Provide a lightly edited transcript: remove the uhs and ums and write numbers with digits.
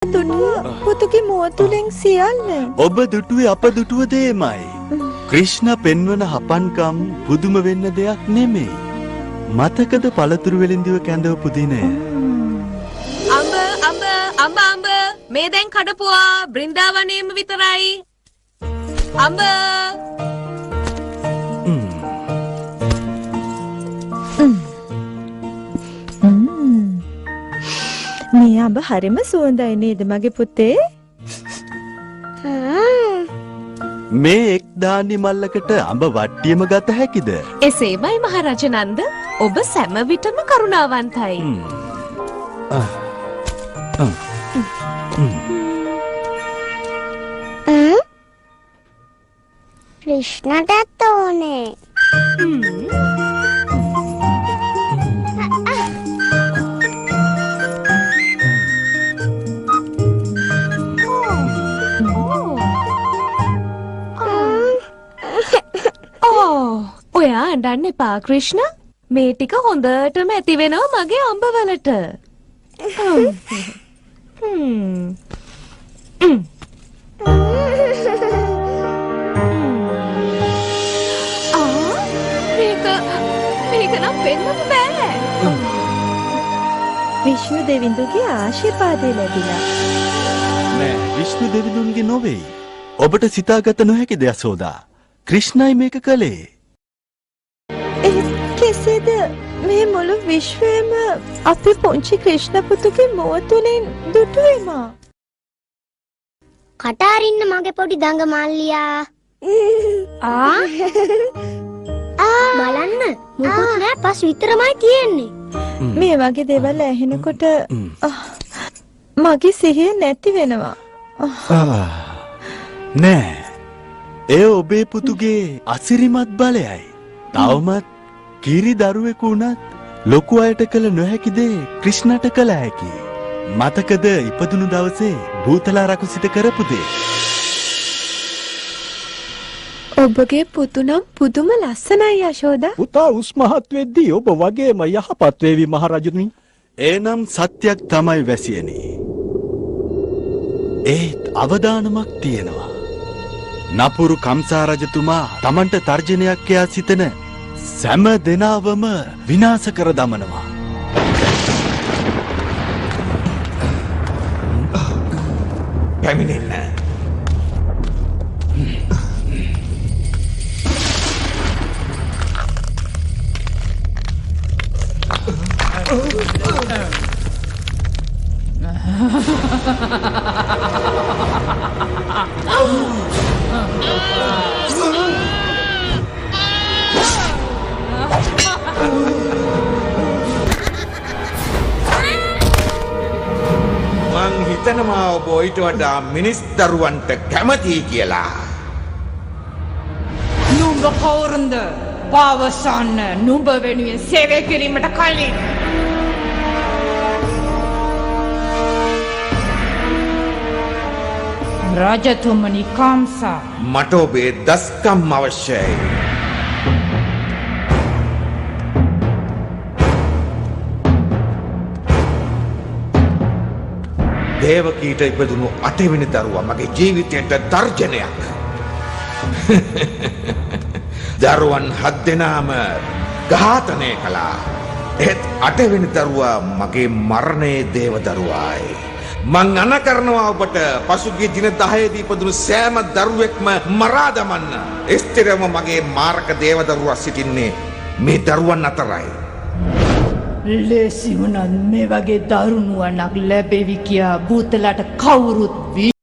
පුතුගේ මුව තුලින් සියල්ල ඔබ දුටුවේ අප දුටුව දෙයමයි. ක්‍රිෂ්ණ පෙන්වන හපන්කම් පුදුම වෙන්න දෙයක් නෙමෙයි. මතකද පළතුරු වෙලින්දිව කැඳවපු දිනය? අඹ මේ දැන් කඩපුවා බ්‍රින්දාවනයේම විතරයි. අඹ මේ අඹ හරිම සුවඳයි නේද මගේ පුතේ? මේ එක් දානි මල්ලකට අඹ වට්ටියම ගත හැකිද? එසේමයි මහරජ නන්ද. ඔබ සෑම විටම කරුණාවන්තයි. ක්‍රිෂ්ණටත් ඕනේ. ඔයා අඬන්න එපා ක්‍රිෂ්ණ. මේ ටික හොඳටම ඇති වෙනවා මගේ අඹවලට. මේක නම් වෙන්නම බෑ. විෂ්ණු දෙවිඳුගේ ආශිර්වාදය ලැබිලා. නෑ, විෂ්ණු දෙවිඳුන්ගේ නොවේයි. ඔබට සිතාගත නොහැකිද යසෝදා? ක්‍රිෂ්ණයි මේක කළේ. කෙසේද මේ මුළු විශ්වයම අපි පුංචි ක්‍රිෂ්ණ පුතුගේ මුව තුලින් දුටුවෙම? කට අරින්න මගේ පොඩි දඟ මල්ලියා. බලන්න මුකුත් නෑ, පස් විතරමයි තියෙන්නේ. මේ වගේ දේවල් ඇහෙනකොට මගේ සිහිය නැති වෙනවා. නෑ, ඒ ඔබේ පුතුගේ අසිරිමත් බලයයි. තවමත් කිරි දරුවෙකු වුණත් ලොකු අයට කළ නොහැකි දේ ක්‍රිෂ්ණට කළ හැකි. මතකද ඉපදුණු දවසේ භූතලා රකුසිත කරපු දේ? ඔබගේ පුතු නම් පුදුම ලස්සනයි යශෝදා. පුතා උස් මහත් වෙද්දී ඔබ වගේම යහපත් වේවි මහරජතුනි. එනම් සත්‍යයක් තමයි වැසියනි. ඒත් අවදානමක් තියෙනවා. නපුරු කම්සා රජතුමා තමන්ට තර්ජනයක් කියා සිතන සෑම දෙනාවම විනාශ කර දමනවා. පැමිණෙන්න. මං හිතනවා ඔබ ඊට වඩා මිනිස් දරුවන්ට කැමතියි කියලා. නුඹ කවුරුන්ද? පාවසන්න නුඹ වෙනුවෙන් සේවය කිරීමට කලින්. රජතුමනි කම්සා, මට ඔබේ දස්කම් අවශ්‍යයි. දේවකීට ඉපදුණු 8 වෙනි දරුවා මගේ ජීවිතයට තර්ජනයක්. දරුවන් 7 දෙනාම ඝාතනය කළා. ඒත් 8 වෙනි දරුවා මගේ මරණයේ දේව දරුවායි. මං අණ කරනවා ඔබට පසුගිය දින 10 දී ඉපදුණු සෑම දරුවෙක්ම මරා දමන්න. ස්ථිරව මගේ මාරක දේව දරුවා සිටින්නේ මේ දරුවන් අතරයි. ලේසි වුණත් මේ වගේ දරුණුවනක් ලැබෙවි කියා භූතලට කවුරුත්